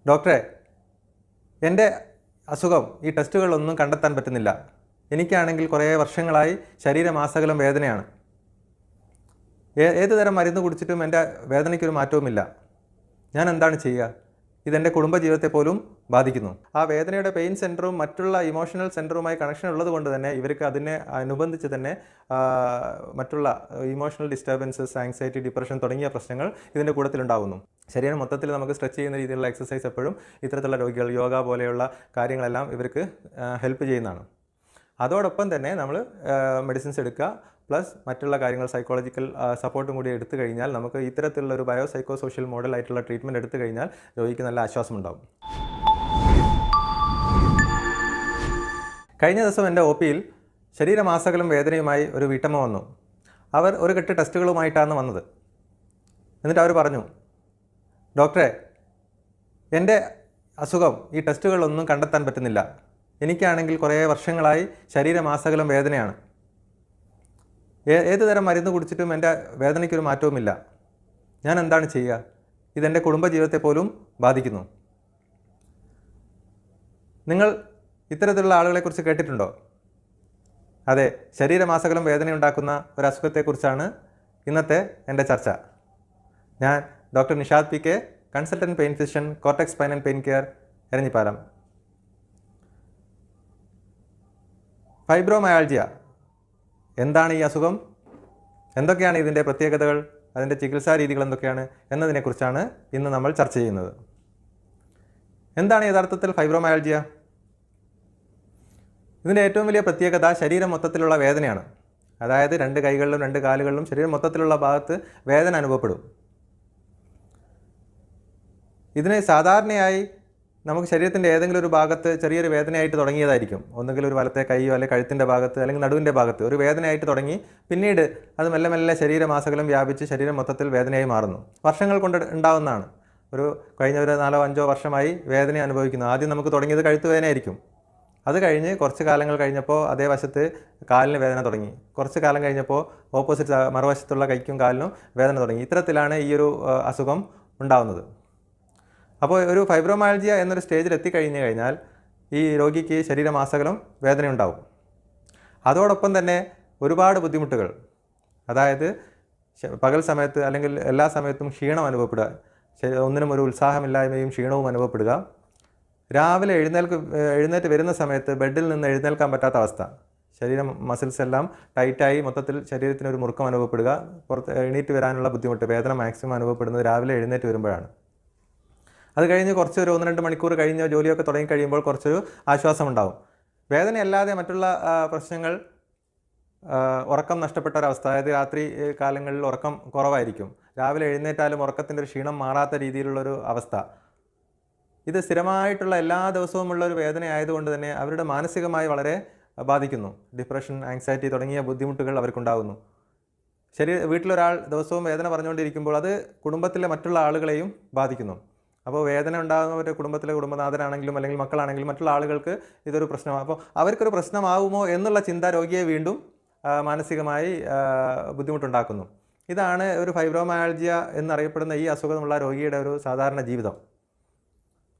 ഡോക്ടറെ, എൻ്റെ അസുഖം ഈ ടെസ്റ്റുകളിലൊന്നും കണ്ടെത്താൻ പറ്റുന്നില്ല. എനിക്കാണെങ്കിൽ കുറേ വർഷങ്ങളായി ശരീരമാസകലം വേദനയാണ്. ഏത് തരം മരുന്ന് കുടിച്ചിട്ടും എൻ്റെ വേദനയ്ക്കൊരു മാറ്റവുമില്ല. ഞാൻ എന്താണ് ചെയ്യുക? ഇതെൻ്റെ കുടുംബജീവിതത്തെ പോലും ബാധിക്കുന്നു. ആ വേദനയുടെ പെയിൻ സെൻറ്ററും മറ്റുള്ള ഇമോഷണൽ സെൻറ്ററുമായി കണക്ഷൻ ഉള്ളത് കൊണ്ട് തന്നെ ഇവർക്ക് അതിനെ അനുബന്ധിച്ച് തന്നെ മറ്റുള്ള ഇമോഷണൽ ഡിസ്റ്റർബൻസസ്, ആങ്സൈറ്റി, ഡിപ്രഷൻ തുടങ്ങിയ പ്രശ്നങ്ങൾ ഇതിൻ്റെ കൂട്ടത്തിലുണ്ടാകുന്നു. ശരീരം മൊത്തത്തിൽ നമുക്ക് സ്ട്രെച്ച് ചെയ്യുന്ന രീതിയിലുള്ള എക്സസൈസ് എപ്പോഴും ഇത്തരത്തിലുള്ള രോഗികൾ യോഗ പോലെയുള്ള കാര്യങ്ങളെല്ലാം ഇവർക്ക് ഹെൽപ്പ് ചെയ്യുന്നതാണ്. അതോടൊപ്പം തന്നെ നമ്മൾ മെഡിസിൻസ് എടുക്കുക, പ്ലസ് മറ്റുള്ള കാര്യങ്ങൾ സൈക്കോളജിക്കൽ സപ്പോർട്ടും കൂടി എടുത്തു കഴിഞ്ഞാൽ നമുക്ക് ഇത്തരത്തിലുള്ള ഒരു ബയോ സൈക്കോ സോഷ്യൽ മോഡലായിട്ടുള്ള ട്രീറ്റ്മെൻറ്റ് എടുത്തു കഴിഞ്ഞാൽ രോഗിക്ക് നല്ല ആശ്വാസമുണ്ടാകും. കഴിഞ്ഞ ദിവസം എൻ്റെ OPയിൽ ശരീരമാസകലം വേദനയുമായി ഒരു വീട്ടമ്മ വന്നു. അവർ ഒരു കെട്ട് ടെസ്റ്റുകളുമായിട്ടാണ് വന്നത്. എന്നിട്ട് അവർ പറഞ്ഞു, ഡോക്ടറെ, എൻ്റെ അസുഖം ഈ ടെസ്റ്റുകളിലൊന്നും കണ്ടെത്താൻ പറ്റുന്നില്ല. എനിക്കാണെങ്കിൽ കുറേ വർഷങ്ങളായി ശരീരമാസകലം വേദനയാണ്. ഏത് തരം മരുന്ന് കുടിച്ചിട്ടും എൻ്റെ വേദനയ്ക്കൊരു മാറ്റവുമില്ല. ഞാൻ എന്താണ് ചെയ്യുക? ഇതെൻ്റെ കുടുംബജീവിതത്തെ പോലും ബാധിക്കുന്നു. നിങ്ങൾ ഇത്തരത്തിലുള്ള ആളുകളെക്കുറിച്ച് കേട്ടിട്ടുണ്ടോ? അതെ, ശരീരമാസകലം വേദനയുണ്ടാക്കുന്ന ഒരു അസുഖത്തെക്കുറിച്ചാണ് ഇന്നത്തെ എൻ്റെ ചർച്ച. ഞാൻ doctor Nishad PK, consultant pain physician, cortex spine and pain care, Eranhipalam. Fibromyalgia എന്താണ് ഈ അസുഖം? എന്തൊക്കെയാണ് ഇതിൻ്റെ പ്രത്യേകതകൾ? അതിൻ്റെ ചികിത്സാ രീതികൾ എന്തൊക്കെയാണ് എന്നതിനെക്കുറിച്ചാണ് ഇന്ന് നമ്മൾ ചർച്ച ചെയ്യുന്നത്. എന്താണ് യഥാർത്ഥത്തിൽ ഫൈബ്രോമയാൾജിയ? ഇതിൻ്റെ ഏറ്റവും വലിയ പ്രത്യേകത ശരീരം മൊത്തത്തിലുള്ള വേദനയാണ്. അതായത് 2 കൈകളിലും 2 കാലുകളിലും ശരീരം മൊത്തത്തിലുള്ള ഭാഗത്ത് വേദന അനുഭവപ്പെടും. ഇതിന് സാധാരണയായി നമുക്ക് ശരീരത്തിൻ്റെ ഏതെങ്കിലും ഒരു ഭാഗത്ത് ചെറിയൊരു വേദനയായിട്ട് തുടങ്ങിയതായിരിക്കും. ഒന്നുകിൽ ഒരു വലത്തെ കൈയോ അല്ലെങ്കിൽ കഴുത്തിൻ്റെ ഭാഗത്ത് അല്ലെങ്കിൽ നടുവിൻ്റെ ഭാഗത്ത് ഒരു വേദനയായിട്ട് തുടങ്ങി പിന്നീട് അത് മെല്ലെ മെല്ലെ ശരീരമാസകലം വ്യാപിച്ച് ശരീരം മൊത്തത്തിൽ വേദനയായി മാറുന്നു. വർഷങ്ങൾ കൊണ്ട് ഉണ്ടാവുന്നതാണ്. കഴിഞ്ഞ ഒരു 4-5 വർഷമായി വേദന അനുഭവിക്കുന്നു. ആദ്യം നമുക്ക് തുടങ്ങിയത് കഴുത്ത് വേദനയായിരിക്കും. അത് കഴിഞ്ഞ് കുറച്ച് കാലങ്ങൾ കഴിഞ്ഞപ്പോൾ അതേ വശത്ത് കാലിന് വേദന തുടങ്ങി. കുറച്ച് കാലം കഴിഞ്ഞപ്പോൾ ഓപ്പോസിറ്റ് മറുവശത്തുള്ള കൈക്കും കാലിനും വേദന തുടങ്ങി. ഇത്തരത്തിലാണ് ഈ ഒരു അസുഖം ഉണ്ടാവുന്നത്. അപ്പോൾ ഒരു ഫൈബ്രോമയാൾജിയ എന്നൊരു സ്റ്റേജിൽ എത്തിക്കഴിഞ്ഞു കഴിഞ്ഞാൽ ഈ രോഗിക്ക് ശരീരമാസകലം വേദനയുണ്ടാവും. അതോടൊപ്പം തന്നെ ഒരുപാട് ബുദ്ധിമുട്ടുകൾ, അതായത് പകൽ സമയത്ത് അല്ലെങ്കിൽ എല്ലാ സമയത്തും ക്ഷീണം അനുഭവപ്പെടുക, ഒന്നിനും ഒരു ഉത്സാഹമില്ലായ്മയും ക്ഷീണവും അനുഭവപ്പെടുക, രാവിലെ എഴുന്നേറ്റ് വരുന്ന സമയത്ത് ബെഡിൽ നിന്ന് എഴുന്നേൽക്കാൻ പറ്റാത്ത അവസ്ഥ, ശരീരം മസിൽസ് എല്ലാം ടൈറ്റായി മൊത്തത്തിൽ ശരീരത്തിനൊരു മുറുക്കം അനുഭവപ്പെടുക, എണീറ്റ് വരാനുള്ള ബുദ്ധിമുട്ട്, വേദന മാക്സിമം അനുഭവപ്പെടുന്നത് രാവിലെ എഴുന്നേറ്റ് വരുമ്പോഴാണ്. അത് കഴിഞ്ഞ് കുറച്ചൊരു 1-2 മണിക്കൂർ കഴിഞ്ഞ് ജോലിയൊക്കെ തുടങ്ങിക്കഴിയുമ്പോൾ കുറച്ചൊരു ആശ്വാസമുണ്ടാകും. വേദനയല്ലാതെ മറ്റുള്ള പ്രശ്നങ്ങൾ, ഉറക്കം നഷ്ടപ്പെട്ട ഒരവസ്ഥ, അതായത് രാത്രി കാലങ്ങളിൽ ഉറക്കം കുറവായിരിക്കും, രാവിലെ എഴുന്നേറ്റാലും ഉറക്കത്തിൻ്റെ ഒരു ക്ഷീണം മാറാത്ത രീതിയിലുള്ളൊരു അവസ്ഥ, ഇത് സ്ഥിരമായിട്ടുള്ള എല്ലാ ദിവസവുമുള്ള ഒരു വേദന ആയതുകൊണ്ട് തന്നെ അവരുടെ മാനസികമായി വളരെ ബാധിക്കുന്നു. ഡിപ്രഷൻ, ആങ്സൈറ്റി തുടങ്ങിയ ബുദ്ധിമുട്ടുകൾ അവർക്കുണ്ടാകുന്നു. വീട്ടിലൊരാൾ ദിവസവും വേദന പറഞ്ഞുകൊണ്ടിരിക്കുമ്പോൾ അത് കുടുംബത്തിലെ മറ്റുള്ള ആളുകളെയും ബാധിക്കുന്നു. അപ്പോൾ വേദന ഉണ്ടാകുന്നവരുടെ കുടുംബത്തിലെ കുടുംബനാഥനാണെങ്കിലും അല്ലെങ്കിൽ മക്കളാണെങ്കിലും മറ്റുള്ള ആളുകൾക്ക് ഇതൊരു പ്രശ്നമാണ്. അപ്പോൾ അവർക്കൊരു പ്രശ്നമാവുമോ എന്നുള്ള ചിന്ത രോഗിയെ വീണ്ടും മാനസികമായി ബുദ്ധിമുട്ടുണ്ടാക്കുന്നു. ഇതാണ് ഒരു ഫൈബ്രോമയാൾജിയ എന്നറിയപ്പെടുന്ന ഈ അസുഖമുള്ള രോഗിയുടെ ഒരു സാധാരണ ജീവിതം.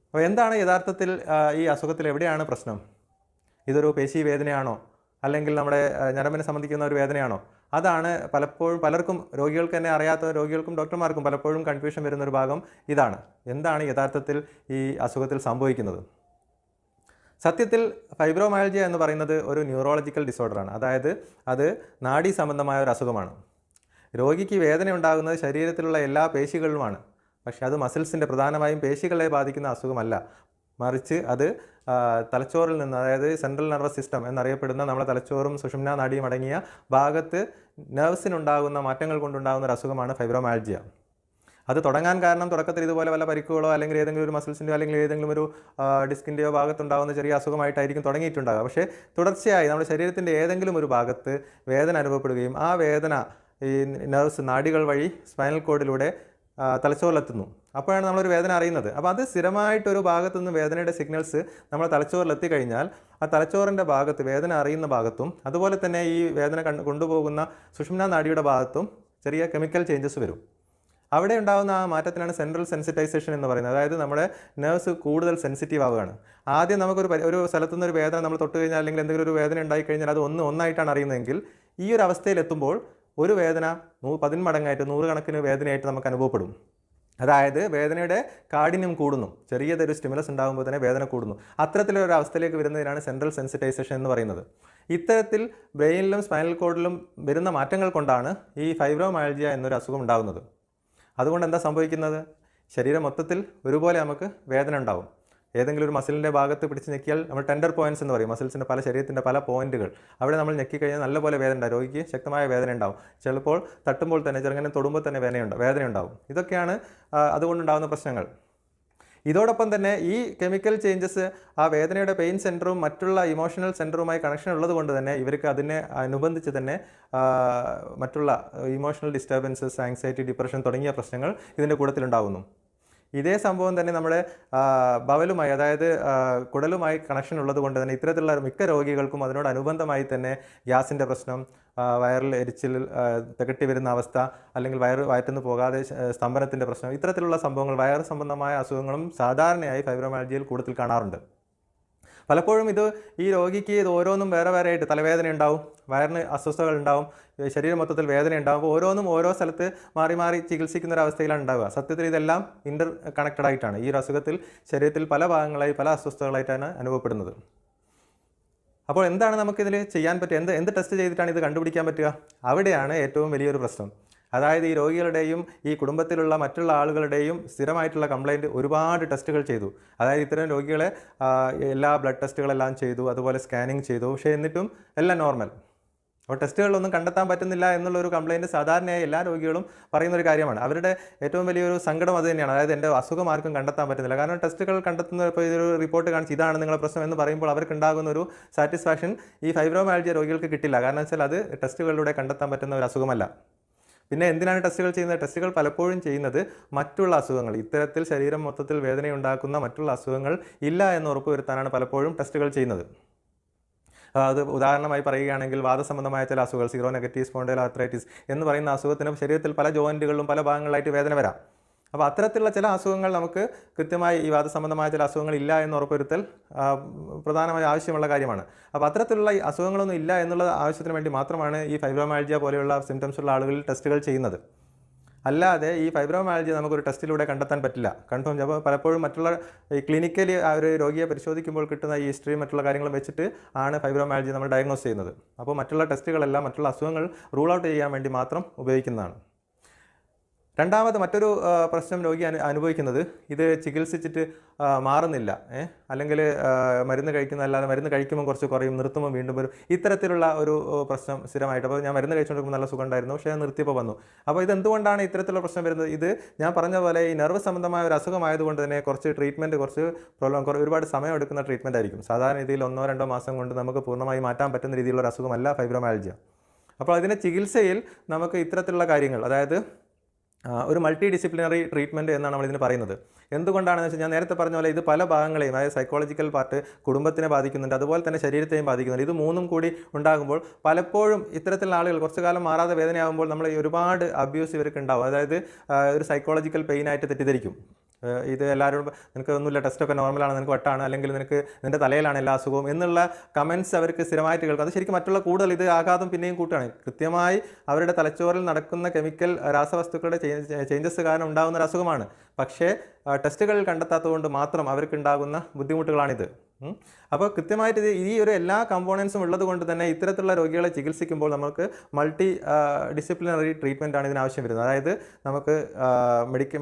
അപ്പോൾ എന്താണ് യഥാർത്ഥത്തിൽ ഈ അസുഖത്തിൽ എവിടെയാണ് പ്രശ്നം? ഇതൊരു പേശി വേദനയാണോ, അല്ലെങ്കിൽ നമ്മുടെ ഞരമ്പിനെ സംബന്ധിക്കുന്ന ഒരു വേദനയാണോ? അതാണ് പലർക്കും, രോഗികൾക്ക് തന്നെ അറിയാത്ത രോഗികൾക്കും ഡോക്ടർമാർക്കും പലപ്പോഴും കൺഫ്യൂഷൻ വരുന്നൊരു ഭാഗം ഇതാണ്. എന്താണ് യഥാർത്ഥത്തിൽ ഈ അസുഖത്തിൽ സംഭവിക്കുന്നത്? സത്യത്തിൽ ഫൈബ്രോമയാൾജിയ എന്ന് പറയുന്നത് ഒരു ന്യൂറോളജിക്കൽ ഡിസോർഡറാണ്. അതായത് അത് നാഡീ സംബന്ധമായ ഒരു അസുഖമാണ്. രോഗിക്ക് വേദന ഉണ്ടാകുന്നത് ശരീരത്തിലുള്ള എല്ലാ പേശികളിലുമാണ്. പക്ഷേ അത് മസിൽസിൻ്റെ, പ്രധാനമായും പേശികളെ ബാധിക്കുന്ന അസുഖമല്ല. മറിച്ച് അത് തലച്ചോറിൽ നിന്ന്, അതായത് സെൻട്രൽ നെർവസ് സിസ്റ്റം എന്നറിയപ്പെടുന്ന നമ്മുടെ തലച്ചോറും സുഷുമ്നാ നാഡിയും അടങ്ങിയ ഭാഗത്ത് നെർവ്സിനുണ്ടാകുന്ന മാറ്റങ്ങൾ കൊണ്ടുണ്ടാകുന്ന ഒരു അസുഖമാണ് ഫൈബ്രോമയാൾജിയ. അത് തുടങ്ങാൻ കാരണം തുടക്കത്തിൽ ഇതുപോലെ വല്ല പരിക്കുകളോ അല്ലെങ്കിൽ ഏതെങ്കിലും ഒരു മസിൽസിൻ്റെയോ അല്ലെങ്കിൽ ഏതെങ്കിലും ഒരു ഡിസ്കിൻ്റെയോ ഭാഗത്തുണ്ടാകുന്ന ചെറിയ അസുഖമായിട്ടായിരിക്കും തുടങ്ങിയിട്ടുണ്ടാകുക. പക്ഷേ തുടർച്ചയായി നമ്മുടെ ശരീരത്തിൻ്റെ ഏതെങ്കിലും ഒരു ഭാഗത്ത് വേദന അനുഭവപ്പെടുകയും ആ വേദന ഈ നെർവ്സ്, നാഡികൾ വഴി സ്പൈനൽ കോഡിലൂടെ തലച്ചോറിലെത്തുന്നു. അപ്പോഴാണ് നമ്മളൊരു വേദന അറിയുന്നത്. അപ്പോൾ അത് സ്ഥിരമായിട്ടൊരു ഭാഗത്തുനിന്ന് വേദനയുടെ സിഗ്നൽസ് നമ്മൾ തലച്ചോറിലെത്തിക്കഴിഞ്ഞാൽ ആ തലച്ചോറിൻ്റെ ഭാഗത്ത്, വേദന അറിയുന്ന ഭാഗത്തും അതുപോലെ തന്നെ ഈ വേദന കൊണ്ടുപോകുന്ന സുഷുമ്നാ നാഡിയുടെ ഭാഗത്തും ചെറിയ കെമിക്കൽ ചേഞ്ചസ് വരും. അവിടെ ഉണ്ടാകുന്ന ആ മാറ്റത്തിനാണ് സെൻട്രൽ സെൻസിറ്റൈസേഷൻ എന്ന് പറയുന്നത്. അതായത് നമ്മുടെ നെർവ്സ് കൂടുതൽ സെൻസിറ്റീവ് ആവുകയാണ്. ആദ്യം നമുക്കൊരു സ്ഥലത്തുനിന്ന് ഒരു വേദന നമ്മൾ തൊട്ട് കഴിഞ്ഞാൽ അല്ലെങ്കിൽ എന്തെങ്കിലും ഒരു വേദന ഉണ്ടായിക്കഴിഞ്ഞാൽ അത് ഒന്നായിട്ടാണ് അറിയുന്നതെങ്കിൽ ഈ ഒരു അവസ്ഥയിലെത്തുമ്പോൾ ഒരു വേദന 10 മടങ്ങായിട്ട് 100 കണക്കിന് വേദനയായിട്ട് നമുക്ക് അനുഭവപ്പെടും. അതായത് വേദനയുടെ കാഠിന്യം കൂടുന്നു. ചെറിയതൊരു സ്റ്റിമുലസ് ഉണ്ടാകുമ്പോൾ തന്നെ വേദന കൂടുന്നു. അത്തരത്തിലൊരു അവസ്ഥയിലേക്ക് വരുന്നതിനാണ് സെൻട്രൽ സെൻസിറ്റൈസേഷൻ എന്ന് പറയുന്നത്. ഇത്തരത്തിൽ ബ്രെയിനിലും സ്പൈനൽ കോഡിലും വരുന്ന മാറ്റങ്ങൾ കൊണ്ടാണ് ഈ ഫൈബ്രോമയാൽജിയ എന്നൊരു അസുഖം ഉണ്ടാകുന്നത്. അതുകൊണ്ട് എന്താ സംഭവിക്കുന്നത്? ശരീരം മൊത്തത്തിൽ ഒരുപോലെ നമുക്ക് വേദന ഉണ്ടാവും. ഏതെങ്കിലും ഒരു മസിലിൻ്റെ ഭാഗത്ത് പിടിച്ച് ഞെക്കിയാൽ നമ്മൾ ടെൻഡർ പോയിൻറ്റ്സ് എന്ന് പറയും. മസിൽസിൻ്റെ ശരീരത്തിൻ്റെ പല പോയിൻറ്റുകൾ അവിടെ നമ്മൾ ഞെക്കിക്കഴിഞ്ഞാൽ നല്ലപോലെ വേദന ഉണ്ടാവും. രോഗിക്ക് ശക്തമായ വേദന ഉണ്ടാവും. ചിലപ്പോൾ തട്ടുമ്പോൾ തന്നെ ചെറുങ്ങനെ തൊടുമ്പോൾ തന്നെ വേദന ഉണ്ടാവും. ഇതൊക്കെയാണ് അതുകൊണ്ടുണ്ടാകുന്ന പ്രശ്നങ്ങൾ. ഇതോടൊപ്പം തന്നെ ഈ കെമിക്കൽ ചേഞ്ചസ് ആ വേദനയുടെ പെയിൻ സെൻറ്ററും മറ്റുള്ള ഇമോഷണൽ സെൻറ്ററുമായി കണക്ഷൻ ഉള്ളത് കൊണ്ട് തന്നെ ഇവർക്ക് അതിനെ അനുബന്ധിച്ച് തന്നെ മറ്റുള്ള ഇമോഷണൽ ഡിസ്റ്റർബൻസസ്, ആങ്സൈറ്റി, ഡിപ്രഷൻ തുടങ്ങിയ പ്രശ്നങ്ങൾ ഇതിൻ്റെ കൂട്ടത്തിലുണ്ടാകുന്നു. ഇതേ സംഭവം തന്നെ നമ്മുടെ ബവലുമായി, അതായത് കുടലുമായി കണക്ഷൻ ഉള്ളത് കൊണ്ട് തന്നെ ഇത്തരത്തിലുള്ള മിക്ക രോഗികൾക്കും അതിനോടനുബന്ധമായി തന്നെ ഗ്യാസിൻ്റെ പ്രശ്നം, വയറിൽ എരിച്ചിൽ, തികട്ടി വരുന്ന അവസ്ഥ, അല്ലെങ്കിൽ വയറ്റിന്ന് പോകാതെ സ്തംഭനത്തിൻ്റെ പ്രശ്നം, ഇത്തരത്തിലുള്ള സംഭവങ്ങൾ, വയറ് സംബന്ധമായ അസുഖങ്ങളും സാധാരണയായി ഫൈബ്രോമയാൽജിയയിൽ കൂടുതൽ കാണാറുണ്ട്. പലപ്പോഴും ഈ രോഗിക്ക് ഇത് ഓരോന്നും വേറെ ആയിട്ട് തലവേദന ഉണ്ടാവും, വയറിന് അസ്വസ്ഥതകൾ ഉണ്ടാവും, ശരീരം മൊത്തത്തിൽ വേദന ഉണ്ടാവും. ഓരോന്നും ഓരോ സ്ഥലത്ത് മാറി മാറി ചികിത്സിക്കുന്ന ഒരു അവസ്ഥയിലാണ് ഉണ്ടാവുക. സത്യത്തിൽ ഇതെല്ലാം ഇൻ്റർ കണക്റ്റഡ് ആയിട്ടാണ്. ഈ ഒരു അസുഖത്തിൽ ശരീരത്തിൽ പല ഭാഗങ്ങളായി പല അസ്വസ്ഥതകളായിട്ടാണ് അനുഭവപ്പെടുന്നത്. അപ്പോൾ എന്താണ് നമുക്കിതിൽ ചെയ്യാൻ പറ്റുക? എന്ത് ടെസ്റ്റ് ചെയ്തിട്ടാണ് ഇത് കണ്ടുപിടിക്കാൻ പറ്റുക? അവിടെയാണ് ഏറ്റവും വലിയൊരു പ്രശ്നം. അതായത് ഈ രോഗികളുടെയും ഈ കുടുംബത്തിലുള്ള മറ്റുള്ള ആളുകളുടെയും സ്ഥിരമായിട്ടുള്ള കംപ്ലയിൻറ്റ് ഒരുപാട് ടെസ്റ്റുകൾ ചെയ്തു. അതായത് ഇത്തരം രോഗികളെ എല്ലാ ബ്ലഡ് ടെസ്റ്റുകളെല്ലാം ചെയ്തു, അതുപോലെ സ്കാനിങ് ചെയ്തു. പക്ഷേ എന്നിട്ടും എല്ലാം നോർമൽ. അപ്പോൾ ടെസ്റ്റുകളിലൊന്നും കണ്ടെത്താൻ പറ്റുന്നില്ല എന്നുള്ളൊരു കംപ്ലയിൻറ്റ് സാധാരണയായി എല്ലാ രോഗികളും പറയുന്നൊരു കാര്യമാണ്. അവരുടെ ഏറ്റവും വലിയൊരു സങ്കടം അത് തന്നെയാണ്. അതായത് എൻ്റെ അസുഖം ആർക്കും കണ്ടെത്താൻ പറ്റുന്നില്ല. കാരണം ടെസ്റ്റുകൾ കണ്ടെത്തുന്ന ഇപ്പോൾ ഇതൊരു റിപ്പോർട്ട് കാണിച്ച് ഇതാണ് നിങ്ങളുടെ പ്രശ്നം എന്ന് പറയുമ്പോൾ അവർക്കുണ്ടാകുന്ന ഒരു സാറ്റിസ്ഫാക്ഷൻ ഈ ഫൈബ്രോമയാൽജിയ രോഗികൾക്ക് കിട്ടില്ല. കാരണം വെച്ചാൽ അത് ടെസ്റ്റുകളിലൂടെ കണ്ടെത്താൻ പറ്റുന്ന ഒരു അസുഖമല്ല. പിന്നെ എന്തിനാണ് ടെസ്റ്റുകൾ ചെയ്യുന്നത്? ടെസ്റ്റുകൾ പലപ്പോഴും ചെയ്യുന്നത് മറ്റുള്ള അസുഖങ്ങൾ, ഇത്തരത്തിൽ ശരീരം മൊത്തത്തിൽ വേദനയുണ്ടാക്കുന്ന മറ്റുള്ള അസുഖങ്ങൾ ഇല്ല എന്ന് ഉറപ്പുവരുത്താനാണ് പലപ്പോഴും ടെസ്റ്റുകൾ ചെയ്യുന്നത്. അത് ഉദാഹരണമായി പറയുകയാണെങ്കിൽ വാദസംബന്ധമായ ചില അസുഖങ്ങൾ, സീറോ നെഗറ്റീവ് സ്പോണ്ടൈൽ ആർത്രൈറ്റിസ് എന്ന് പറയുന്ന അസുഖത്തിന് ശരീരത്തിൽ പല ജോയിൻറ്റുകളിലും പല ഭാഗങ്ങളിലായിട്ട് വേദന വരാം. അപ്പോൾ അത്തരത്തിലുള്ള ചില അസുഖങ്ങൾ നമുക്ക് കൃത്യമായി ഈ വാദസംബന്ധമായ ചില അസുഖങ്ങൾ ഇല്ല എന്ന് ഉറപ്പുവരുത്തൽ പ്രധാനമായി ആവശ്യമുള്ള കാര്യമാണ്. അപ്പോൾ അത്തരത്തിലുള്ള ഈ അസുഖങ്ങളൊന്നും ഇല്ല എന്നുള്ള ആവശ്യത്തിന് വേണ്ടി മാത്രമാണ് ഈ ഫൈബ്രോമയാൽജിയ പോലെയുള്ള സിംറ്റംസ് ഉള്ള ആളുകളിൽ ടെസ്റ്റുകൾ ചെയ്യുന്നത്. അല്ലാതെ ഈ ഫൈബ്രോമയാൽജിയ നമുക്കൊരു ടെസ്റ്റിലൂടെ കണ്ടെത്താൻ പറ്റില്ല. കൺഫേം അപ്പോൾ പലപ്പോഴും മറ്റുള്ള ഈ ക്ലിനിക്കലി ഒരു രോഗിയെ പരിശോധിക്കുമ്പോൾ കിട്ടുന്ന ഈ ഹിസ്റ്ററി മറ്റുള്ള കാര്യങ്ങളും വെച്ചിട്ട് ആണ് ഫൈബ്രോമയാൽജിയ നമ്മൾ ഡയഗ്നോസ് ചെയ്യുന്നത്. അപ്പോൾ മറ്റുള്ള ടെസ്റ്റുകളെല്ലാം മറ്റുള്ള അസുഖങ്ങൾ റൂൾ ഔട്ട് ചെയ്യാൻ വേണ്ടി മാത്രം ഉപയോഗിക്കുന്നതാണ്. രണ്ടാമത് മറ്റൊരു പ്രശ്നം രോഗി അനുഭവിക്കുന്നത്, ഇത് ചികിത്സിച്ചിട്ട് മാറുന്നില്ല, അല്ലെങ്കിൽ മരുന്ന് കഴിക്കുന്നതല്ലാതെ മരുന്ന് കഴിക്കുമ്പോൾ കുറച്ച് കുറയും, നിർത്തുമ്പോൾ വീണ്ടും വരും, ഇത്തരത്തിലുള്ള ഒരു പ്രശ്നം സ്ഥിരമായിട്ട്. അപ്പോൾ ഞാൻ മരുന്ന് കഴിച്ചുകൊണ്ടിരിക്കുമ്പോൾ നല്ല സുഖം ഉണ്ടായിരുന്നു, പക്ഷേ ഞാൻ നിർത്തിയപ്പോൾ വന്നു. അപ്പോൾ ഇതെന്തുകൊണ്ടാണ് ഇത്തരത്തിലുള്ള പ്രശ്നം വരുന്നത്? ഇത് ഞാൻ പറഞ്ഞ പോലെ ഈ നെർവ് സംബന്ധമായ ഒരു അസുഖമായതുകൊണ്ട് തന്നെ കുറച്ച് ട്രീറ്റ്മെൻറ്റ്, ഒരുപാട് സമയം എടുക്കുന്ന ട്രീറ്റ്മെൻറ്റ് ആയിരിക്കും. സാധാരണ രീതിയിൽ 1-2 മാസം കൊണ്ട് നമുക്ക് പൂർണ്ണമായി മാറ്റാൻ പറ്റുന്ന രീതിയിലുള്ള ഒരു അസുഖമല്ല ഫൈബ്രോമയാൽജിയ. അപ്പോൾ അതിൻ്റെ ചികിത്സയിൽ നമുക്ക് ഇത്തരത്തിലുള്ള കാര്യങ്ങൾ, അതായത് ഒരു മൾട്ടി ഡിസിപ്ലിനറി ട്രീറ്റ്മെൻറ്റ് എന്നാണ് നമ്മളിതിന് പറയുന്നത്. എന്തുകൊണ്ടാണെന്ന് വെച്ചാൽ ഞാൻ നേരത്തെ പറഞ്ഞ പോലെ ഇത് പല ഭാഗങ്ങളെയും, അതായത് സൈക്കോളജിക്കൽ പാർട്ട് കുടുംബത്തിനെ ബാധിക്കുന്നുണ്ട്, അതുപോലെ തന്നെ ശരീരത്തെയും ബാധിക്കുന്നുണ്ട്. ഇത് മൂന്നും കൂടി ഉണ്ടാകുമ്പോൾ പലപ്പോഴും ഇത്തരത്തിലുള്ള ആളുകൾ കുറച്ചു കാലം മാറാതെ വേദനയാകുമ്പോൾ നമ്മൾ ഒരുപാട് അബ്യൂസ് ഇവർക്ക് ഉണ്ടാവും. അതായത് ഒരു സൈക്കോളജിക്കൽ പെയിനായിട്ട് തെറ്റിദ്ധരിക്കും. ഇത് എല്ലാവരും നിനക്ക് ഒന്നുമില്ല, ടെസ്റ്റൊക്കെ നോർമലാണ്, നിനക്ക് വട്ടാണ്, അല്ലെങ്കിൽ നിൻ്റെ തലയിലാണ് എല്ലാ അസുഖവും എന്നുള്ള കമൻറ്റ്സ് അവർക്ക് സ്ഥിരമായിട്ട് കേൾക്കും. അത് ശരിക്കും മറ്റുള്ള കൂടുതൽ ഇത് ആഘാതം പിന്നെയും കൂട്ടുകയാണ്. കൃത്യമായി അവരുടെ തലച്ചോറിൽ നടക്കുന്ന കെമിക്കൽ രാസവസ്തുക്കളുടെ ചേഞ്ചസ് കാരണം ഉണ്ടാകുന്ന ഒരു അസുഖമാണ്. പക്ഷേ ടെസ്റ്റുകളിൽ കണ്ടെത്താത്തതുകൊണ്ട് മാത്രം അവർക്കുണ്ടാകുന്ന ബുദ്ധിമുട്ടുകളാണിത്. അപ്പോൾ കൃത്യമായിട്ട് ഈ ഒരു എല്ലാ കമ്പോണൻസും ഉള്ളത് കൊണ്ട് തന്നെ ഇത്തരത്തിലുള്ള രോഗികളെ ചികിത്സിക്കുമ്പോൾ നമുക്ക് മൾട്ടി ഡിസിപ്ലിനറി ട്രീറ്റ്മെൻറ്റാണ് ഇതിനാവശ്യം വരുന്നത്. അതായത് നമുക്ക്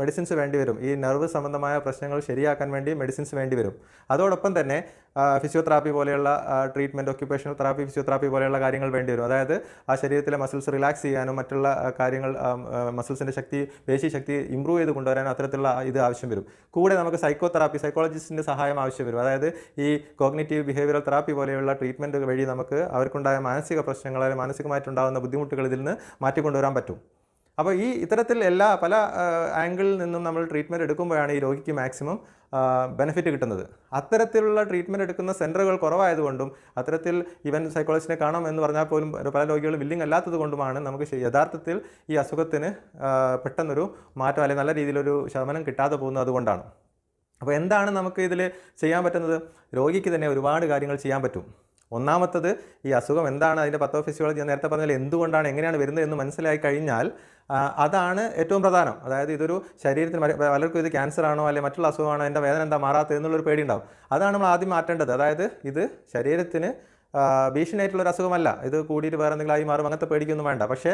മെഡിസിൻസ് വേണ്ടി വരും. ഈ നെർവ് സംബന്ധമായ പ്രശ്നങ്ങൾ ശരിയാക്കാൻ വേണ്ടി മെഡിസിൻസ് വേണ്ടി വരും. അതോടൊപ്പം തന്നെ ഫിസിയോതെറാപ്പി പോലെയുള്ള ട്രീറ്റ്മെൻറ്റ്, ഒക്യുപേഷണൽ തെറാപ്പി, ഫിസിയോതെറാപ്പി പോലെയുള്ള കാര്യങ്ങൾ വേണ്ടി വരും. അതായത് ആ ശരീരത്തിലെ മസിൽസ് റിലാക്സ് ചെയ്യാനും മറ്റുള്ള കാര്യങ്ങൾ, മസിൽസിൻ്റെ ശക്തി, പേശി ശക്തി ഇമ്പ്രൂവ് ചെയ്ത് കൊണ്ടുവരാനും അത്തരത്തിലുള്ള ഇത് ആവശ്യം വരും. കൂടെ നമുക്ക് സൈക്കോതെറാപ്പി, സൈക്കോളജിസ്റ്റിൻ്റെ സഹായം ആവശ്യം വരും. അതായത് ഈ കോഗ്നിറ്റീവ് ബിഹേവിയറൽ തെറാപ്പി പോലെയുള്ള ട്രീറ്റ്മെൻറ്റ് വഴി നമുക്ക് അവർക്കുണ്ടായ മാനസിക പ്രശ്നങ്ങൾ, അല്ലെങ്കിൽ മാനസികമായിട്ടുണ്ടാകുന്ന ബുദ്ധിമുട്ടുകൾ ഇതിൽ നിന്ന് മാറ്റിക്കൊണ്ടുവരാൻ പറ്റും. അപ്പോൾ ഇത്തരത്തിൽ പല ആംഗിളിൽ നിന്നും നമ്മൾ ട്രീറ്റ്മെൻറ്റ് എടുക്കുമ്പോഴാണ് ഈ രോഗിക്ക് മാക്സിമം ബെനിഫിറ്റ് കിട്ടുന്നത്. അത്തരത്തിലുള്ള ട്രീറ്റ്മെൻറ്റ് എടുക്കുന്ന സെൻറ്ററുകൾ കുറവായതുകൊണ്ടും അത്തരത്തിൽ ഈവൻ സൈക്കോളജിസ്റ്റിനെ കാണാം എന്ന് പറഞ്ഞാൽ പോലും പല രോഗികളും വില്ലിങ് അല്ലാത്തത് കൊണ്ടുമാണ് നമുക്ക് യഥാർത്ഥത്തിൽ ഈ അസുഖത്തിന് പെട്ടെന്നൊരു മാറ്റം അല്ലെങ്കിൽ നല്ല രീതിയിലൊരു ശമനം കിട്ടാതെ പോകുന്നത് അതുകൊണ്ടാണ്. അപ്പോൾ എന്താണ് നമുക്ക് ഇതിൽ ചെയ്യാൻ പറ്റുന്നത്? രോഗിക്ക് തന്നെ ഒരുപാട് കാര്യങ്ങൾ ചെയ്യാൻ പറ്റും. ഒന്നാമത്തത്, ഈ അസുഖം എന്താണ്, അതിൻ്റെ പത്തോഫിസിയോളജി ഞാൻ നേരത്തെ പറഞ്ഞാൽ എന്തുകൊണ്ടാണ്, എങ്ങനെയാണ് വരുന്നത് എന്ന് മനസ്സിലായി കഴിഞ്ഞാൽ അതാണ് ഏറ്റവും പ്രധാനം. അതായത് ഇതൊരു ശരീരത്തിന് പലർക്കും ഇത് ക്യാൻസർ ആണോ അല്ലെങ്കിൽ മറ്റുള്ള അസുഖമാണോ, എൻ്റെ വേദന എന്താ മാറാത്തത് എന്നുള്ളൊരു പേടി ഉണ്ടാവും. അതാണ് നമ്മൾ ആദ്യം മാറ്റേണ്ടത്. അതായത് ഇത് ശരീരത്തിന് ഭീഷണിയായിട്ടുള്ളൊരു അസുഖമല്ല, ഇത് കൂടിയിട്ട് വേറെ എന്തെങ്കിലും ആയി മാറും, അങ്ങനത്തെ പേടിക്കൊന്നും വേണ്ട. പക്ഷേ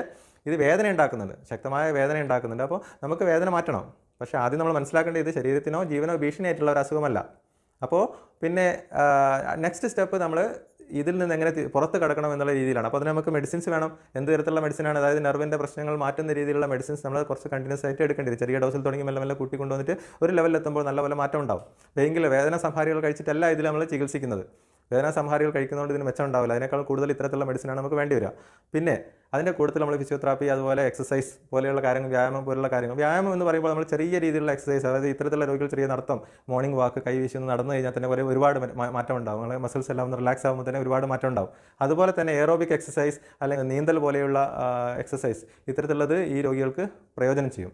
ഇത് വേദന ഉണ്ടാക്കുന്നുണ്ട്, ശക്തമായ വേദന ഉണ്ടാക്കുന്നുണ്ട്. അപ്പോൾ നമുക്ക് വേദന മാറ്റണം. പക്ഷേ ആദ്യം നമ്മൾ മനസ്സിലാക്കേണ്ടത് ഇത് ശരീരത്തിനോ ജീവനോ ഭീഷണിയായിട്ടുള്ള ഒരു അസുഖമല്ല. അപ്പോൾ പിന്നെ നെക്സ്റ്റ് സ്റ്റെപ്പ് നമ്മൾ ഇതിൽ നിന്ന് എങ്ങനെ പുറത്ത് കിടക്കണം എന്നുള്ള രീതിയിലാണ്. അപ്പോൾ അതിന് നമുക്ക് മെഡിസിൻസ് വേണം. എന്ത് തരത്തിലുള്ള മെഡിസിനാണ്? അതായത് നെർവിൻ്റെ പ്രശ്നങ്ങൾ മാറ്റുന്ന രീതിയിലുള്ള മെഡിസിൻസ് നമ്മൾ കുറച്ച് കണ്ടിന്യൂസ് ആയിട്ട് എടുക്കേണ്ടി വരും. ചെറിയ ഡോസിൽ തുടങ്ങി മെല്ലെ മെല്ലെ കൂട്ടി കൊണ്ടുവന്നിട്ട് ഒരു ലെവലിലെത്തുമ്പോൾ നല്ലപോലെ മാറ്റം ഉണ്ടാവും. എങ്കിൽ വേദന സംഹാരികൾ കഴിച്ചിട്ടല്ല ഇതിൽ നമ്മൾ ചികിത്സിക്കുന്നത്. വേദന സംഹാരികൾ കഴിക്കുന്നതുകൊണ്ട് ഇതിന് മെച്ചം ഉണ്ടാവില്ല. അതിനേക്കാൾ കൂടുതൽ ഇത്തരത്തിലുള്ള മെഡിസിനാണ് നമുക്ക് വേണ്ടി വരിക. പിന്നെ അതിൻ്റെ കൂടുതൽ നമ്മൾ ഫിസിയോതെറാപ്പി, അതുപോലെ എക്സസൈസ് പോലെയുള്ള കാര്യങ്ങൾ, വ്യായാമം പോലുള്ള കാര്യങ്ങൾ. വ്യായാമം എന്ന് പറയുമ്പോൾ നമ്മൾ ചെറിയ രീതിയിലുള്ള എക്സസൈസ്, അതായത് ഇത്തരത്തിലുള്ള രോഗികൾ ചെറിയ നടത്തം, മോർണിംഗ് വാക്ക്, കൈ വീശി ഒന്ന് നടന്നു കഴിഞ്ഞാൽ തന്നെ ഒരുപാട് മാറ്റം ഉണ്ടാവും. നമ്മൾ മസിൽസ് എല്ലാം ഒന്ന് റിലാക്സ് ആകുമ്പോൾ തന്നെ ഒരുപാട് മാറ്റം ഉണ്ടാവും. അതുപോലെ തന്നെ എയറോബിക് എക്സസൈസ് അല്ലെങ്കിൽ നീന്തൽ പോലെയുള്ള എക്സസൈസ്, ഇത്തരത്തിലുള്ളത് ഈ രോഗികൾക്ക് പ്രയോജനം ചെയ്യും.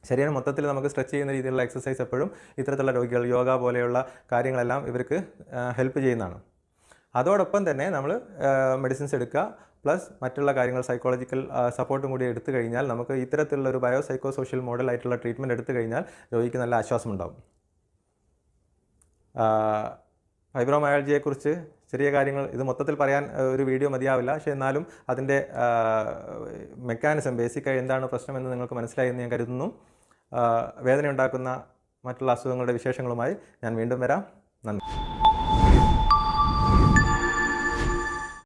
ശരീരം മൊത്തത്തിൽ നമുക്ക് സ്ട്രെച്ച് ചെയ്യുന്ന രീതിയിലുള്ള എക്സസൈസ് എപ്പോഴും ഇത്തരത്തിലുള്ള രോഗികൾ, യോഗ പോലെയുള്ള കാര്യങ്ങളെല്ലാം ഇവർക്ക് ഹെൽപ്പ് ചെയ്യുന്നതാണ്. അതോടൊപ്പം തന്നെ നമ്മൾ മെഡിസിൻസ് എടുക്കുക, പ്ലസ് മറ്റുള്ള കാര്യങ്ങൾ സൈക്കോളജിക്കൽ സപ്പോർട്ടും കൂടി എടുത്തു കഴിഞ്ഞാൽ നമുക്ക് ഇത്തരത്തിലുള്ള ഒരു ബയോ സൈക്കോ സോഷ്യൽ മോഡലായിട്ടുള്ള ട്രീറ്റ്മെൻറ്റ് എടുത്തു കഴിഞ്ഞാൽ രോഗിക്ക് നല്ല ആശ്വാസം ഉണ്ടാകും. ഫൈബ്രോമയാൾജിയെക്കുറിച്ച് ചെറിയ കാര്യങ്ങൾ, ഇത് മൊത്തത്തിൽ പറയാൻ ഒരു വീഡിയോ മതിയാവില്ല. പക്ഷേ എന്നാലും അതിൻ്റെ മെക്കാനിസം, ബേസിക്കായി എന്താണ് പ്രശ്നമെന്ന് നിങ്ങൾക്ക് മനസ്സിലായി എന്ന് ഞാൻ കരുതുന്നു. വേദന ഉണ്ടാക്കുന്ന മറ്റുള്ള അസുഖങ്ങളുടെ വിശേഷങ്ങളുമായി ഞാൻ വീണ്ടും വരാം. നന്ദി.